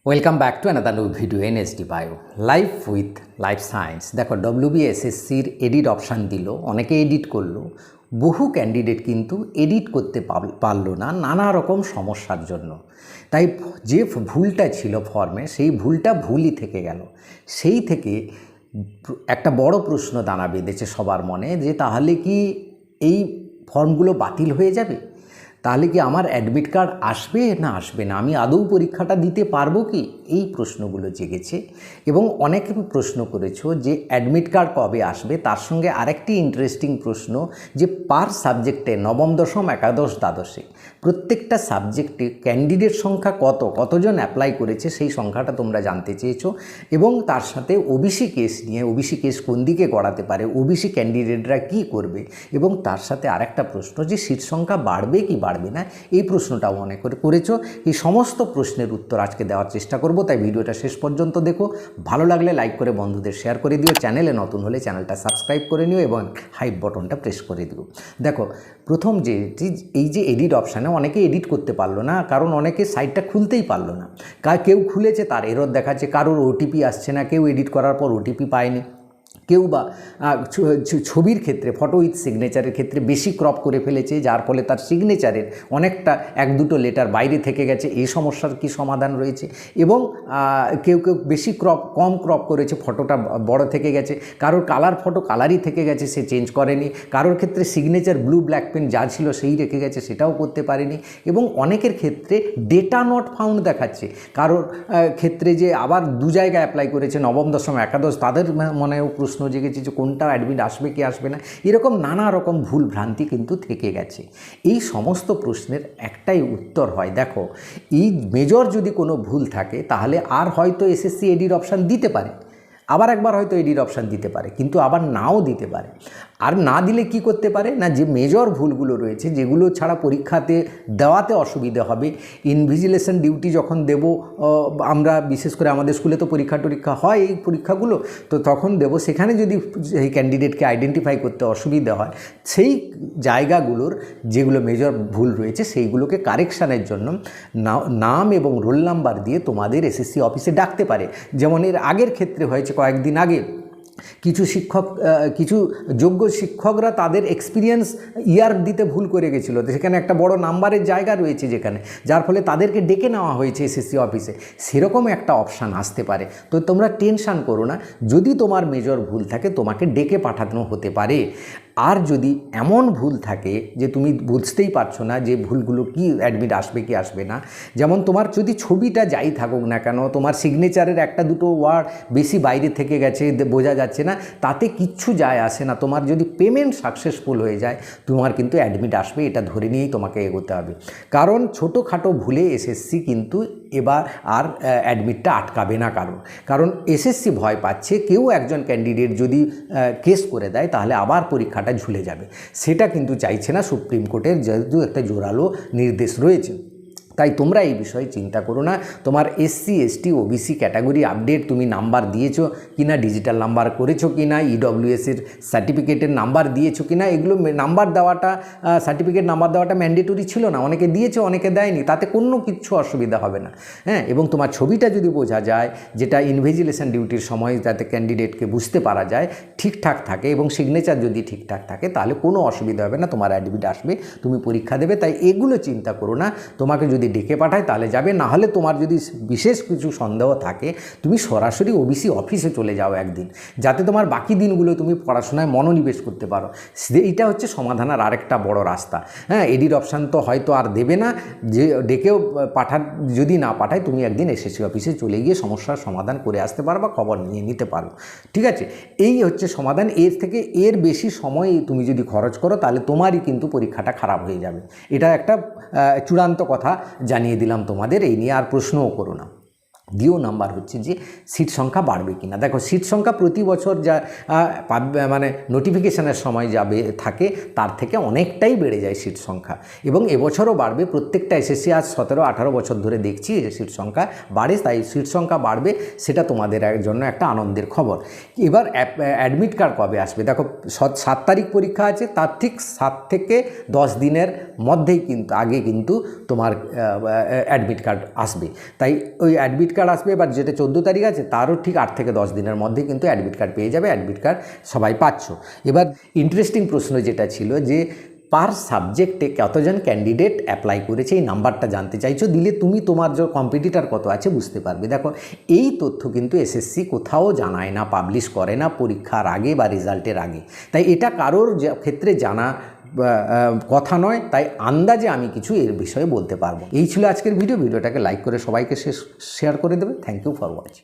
Welcome back to another new video NSD bio life with life science. দেখো ডব্লিউবিএসএসসির edit option দিল, অনেকে edit করলো, বহু ক্যান্ডিডেট কিন্তু এডিট করতে পারলো না নানা রকম সমস্যার জন্য। তাই যে ভুলটা ছিল ফর্মে সেই ভুলটা ভুলই থেকে গেল। সেই থেকে একটা বড় প্রশ্ন দানা বেঁধেছে সবার মনে যে তাহলে কি এই ফর্মগুলো বাতিল হয়ে যাবে? তাহলে কি আমার অ্যাডমিট কার্ড আসবে না আসবে না? আমি আদৌ পরীক্ষাটা দিতে পারবো কি? এই প্রশ্নগুলো জেগেছে এবং অনেকে প্রশ্ন করেছো যে অ্যাডমিট কার্ড কবে আসবে। তার সঙ্গে আরেকটি ইন্টারেস্টিং প্রশ্ন যে পার সাবজেক্টে নবম দশম একাদশ দ্বাদশে প্রত্যেকটা সাবজেক্টে ক্যান্ডিডেট সংখ্যা কতজন অ্যাপ্লাই করেছে সেই সংখ্যাটা তোমরা জানতে চেয়েছো। এবং তার সাথে ওবিসি কেস নিয়ে, ওবিসি কেস কোন দিকে গড়াতে পারে, ওবিসি ক্যান্ডিডেটরা কি করবে, এবং তার সাথে আরেকটা প্রশ্ন যে সিট সংখ্যা বাড়বে কি বাড়বে না, এই প্রশ্নটাও অনেক করেছো। এই সমস্ত প্রশ্নের উত্তর আজকে দেওয়ার চেষ্টা করব, তাই ভিডিওটা শেষ পর্যন্ত দেখো। ভালো লাগলে লাইক করে বন্ধুদের শেয়ার করে দিও, চ্যানেলে নতুন হলে চ্যানেলটা সাবস্ক্রাইব করে নিও এবং হাইপ বটনটা প্রেস করে দিও। দেখো প্রথম যে এই যে এডিট অপশানে অনেকে এডিট করতে পারলো না, কারণ অনেকে সাইটটা খুলতেই পারলো না। কেউ খুলেছে তার এরর দেখাচ্ছে, কারোর ওটিপি আসছে না, কেউ এডিট করার পর ওটিপি পায়নি, কেউ বা ছবির ক্ষেত্রে ফটো উইথ সিগনেচারের ক্ষেত্রে বেশি ক্রপ করে ফেলেছে, যার ফলে তার সিগনেচারের অনেকটা এক দুটো লেটার বাইরে থেকে গেছে। এই সমস্যার কি সমাধান রয়েছে? এবং কেউ বেশি কম ক্রপ করেছে, ফটোটা বড় থেকে গেছে, কারোর কালার ফটো কালারই থেকে গেছে, সে চেঞ্জ করেনি, কারোর ক্ষেত্রে সিগনেচার ব্লু ব্ল্যাক পেন যা ছিল সেই রেখে গেছে, সেটাও করতে পারেনি। এবং অনেকের ক্ষেত্রে ডেটা নট ফাউন্ড দেখাচ্ছে, কারোর ক্ষেত্রে যে আবার দু জায়গায় অ্যাপ্লাই করেছে নবম দশম একাদশ, তাদের মনেও প্রশ্ন জেগেছে যে কোনটা অ্যাডমিট আসবে কি আসবে না। এরকম নানা রকম ভুল ভ্রান্তি কিন্তু থেকে গেছে। এই সমস্ত প্রশ্নের একটাই উত্তর হয়, দেখো এই মেজর যদি কোনো ভুল থাকে তাহলে আর হয়তো এসএসসি এডিট অপশান দিতে পারে, আবার একবার হয়তো এডিট অপশান দিতে পারে, কিন্তু আবার নাও দিতে পারে। আর না দিলে কি করতে পারে না, যে মেজর ভুলগুলো রয়েছে যেগুলো ছাড়া পরীক্ষাতে দেওয়াতে অসুবিধা হবে, ইনভিজিলেশন ডিউটি যখন দেব আমরা, বিশেষ করে আমাদের স্কুলে তো পরীক্ষা হয় এই পরীক্ষাগুলো, তো তখন দেব, সেখানে যদি এই ক্যান্ডিডেটকে আইডেন্টিফাই করতে অসুবিধা হয়, সেই জায়গাগুলোর যেগুলো মেজর ভুল রয়েছে সেইগুলোকে কারেকশানের জন্য নাম এবং রোল নাম্বার দিয়ে তোমাদের এসএসসি অফিসে ডাকতে পারে। যেমন এর আগের ক্ষেত্রে হয়েছে কয়েকদিন আগে, কিছু যোগ্য শিক্ষকরা তাদের এক্সপিরিয়েন্স ইয়ার দিতে ভুল করে গেছিলো, সেখানে একটা বড় নাম্বারের জায়গা রয়েছে যেখানে, যার ফলে তাদেরকে ডেকে নেওয়া হয়েছে এসএসসি অফিসে। সেরকম একটা অপশান আসতে পারে। তো তোমরা টেনশান করো না, যদি তোমার মেজর ভুল থাকে তোমাকে ডেকে পাঠানো হতে পারে। আর যদি এমন ভুল থাকে যে তুমি বুঝতেই পারছো না যে ভুলগুলো কি অ্যাডমিট আসবে কি আসবে না, যেমন তোমার যদি ছবিটা যাই থাকুক না কেন, তোমার সিগনেচারের একটা দুটো ওয়ার্ড বেশি বাইরে থেকে গেছে, বোঝা যাচ্ছে না, তাতে কিচ্ছু যায় আসে না। তোমার যদি পেমেন্ট সাকসেসফুল হয়ে যায় তোমার কিন্তু অ্যাডমিট আসবে, এটা ধরে নিয়েই তোমাকে এগোতে হবে। কারণ ছোটোখাটো ভুলে এসএসসি কিন্তু এবার আর অ্যাডমিটটা আটকাবে না, কারণ এসএসসি ভয় পাচ্ছে কেউ একজন ক্যান্ডিডেট যদি কেস করে দেয় তাহলে আবার পরীক্ষাটা ঝুলে যাবে। সেটা কিন্তু চাইছে না সুপ্রিম কোর্টের, যেহেতু একটা জোরালো নির্দেশ রয়েছে। তাই তোমরা এই বিষয়ে চিন্তা করো না। তোমার SC ST OBC category update তুমি নাম্বার দিয়েছো কিনা, ডিজিটাল নাম্বার করেছো কিনা, ইডব্লিউএসের সার্টিফিকেটের নাম্বার দিয়েছো কিনা, এগুলো নাম্বার দেওয়াটা, সার্টিফিকেট নাম্বার দেওয়াটা ম্যান্ডেটরি ছিল না, অনেকে দিয়েছে অনেকে দেয়নি, তাতে কোনো কিচ্ছু অসুবিধা হবে না। হ্যাঁ, এবং তোমার ছবিটা যদি বোঝা যায়, যেটা ইনভিজিলেশন ডিউটির সময় যাতে ক্যান্ডিডেটকে বুঝতে পারা যায় ঠিকঠাক থাকে, এবং সিগনেচার যদি ঠিকঠাক থাকে, তাহলে কোনো অসুবিধা হবে না, তোমার অ্যাডমিট আসবে, তুমি পরীক্ষা দেবে। তাই এগুলো চিন্তা করো না। তোমাকে যদি ডেকে পাঠায় তাহলে যাবে, না হলে তোমার যদি বিশেষ কিছু সন্দেহ থাকে তুমি সরাসরি ওবিসি অফিসে চলে যাও একদিন, যাতে তোমার বাকি দিনগুলো তুমি পড়াশোনায় মনোনিবেশ করতে পারো। এইটা হচ্ছে সমাধানের আরেকটা বড় রাস্তা। হ্যাঁ, এডিট অপশান তো হয়তো আর দেবে না, যে ডেকেও যদি না পাঠায় তুমি একদিন এসএসসি অফিসে চলে গিয়ে সমস্যার সমাধান করে আসতে পারো বা খবর নিয়ে নিতে পারো। ঠিক আছে, এই হচ্ছে সমাধান। এর বেশি সময় তুমি যদি খরচ করো তাহলে তোমারই কিন্তু পরীক্ষাটা খারাপ হয়ে যাবে। এটা একটা চূড়ান্ত কথা জানিয়ে দিলাম তোমাদের, এই নিয়ে আর প্রশ্নও করো না। দ্বিতীয় নাম্বার হচ্ছে যে সিট সংখ্যা বাড়বে কিনা। দেখো সিট সংখ্যা প্রতি বছর যা মানে নোটিফিকেশানের সময় যাবে থাকে তার থেকে অনেকটাই বেড়ে যায় সিট সংখ্যা, এবং এবছরও বাড়বে। প্রত্যেকটা এসএসসি আজ 17-18 বছর ধরে দেখছি সিট সংখ্যা বাড়ে, তাই সিট সংখ্যা বাড়বে, সেটা তোমাদের জন্য একটা আনন্দের খবর। এবার অ্যাডমিট কার্ড কবে আসবে? দেখো 7 তারিখ পরীক্ষা আছে, তার ঠিক 7 থেকে 10 দিনের মধ্যেই কিন্তু আগে কিন্তু তোমার অ্যাডমিট কার্ড আসবে। তাই ওই অ্যাডমিট কার্ড আসবে, এবার যেটা 14 তারিখ আছে তারও ঠিক 8 থেকে 10 দিনের মধ্যে কিন্তু অ্যাডমিট কার্ড পেয়ে যাবে। অ্যাডমিট কার্ড সবাই পাচ্ছ। এবার ইন্টারেস্টিং প্রশ্ন যেটা ছিল যে পার সাবজেক্টে কতজন ক্যান্ডিডেট অ্যাপ্লাই করেছে এই নাম্বারটা জানতে চাইছো, দিলে তুমি তোমার যে কম্পিটিটার কত আছে বুঝতে পারবে। দেখো এই তথ্য কিন্তু এসএসসি কোথাও জানায় না, পাবলিশ করে না পরীক্ষার আগে বা রেজাল্টের আগে। তাই এটা কারোর ক্ষেত্রে জানা কথা নয়, তাই আন্দাজে আমি কিছু এর বিষয়ে বলতে পারবো। এই ছিল আজকের ভিডিওটাকে লাইক করে সবাইকে শেয়ার করে দেবে। Thank you for watching.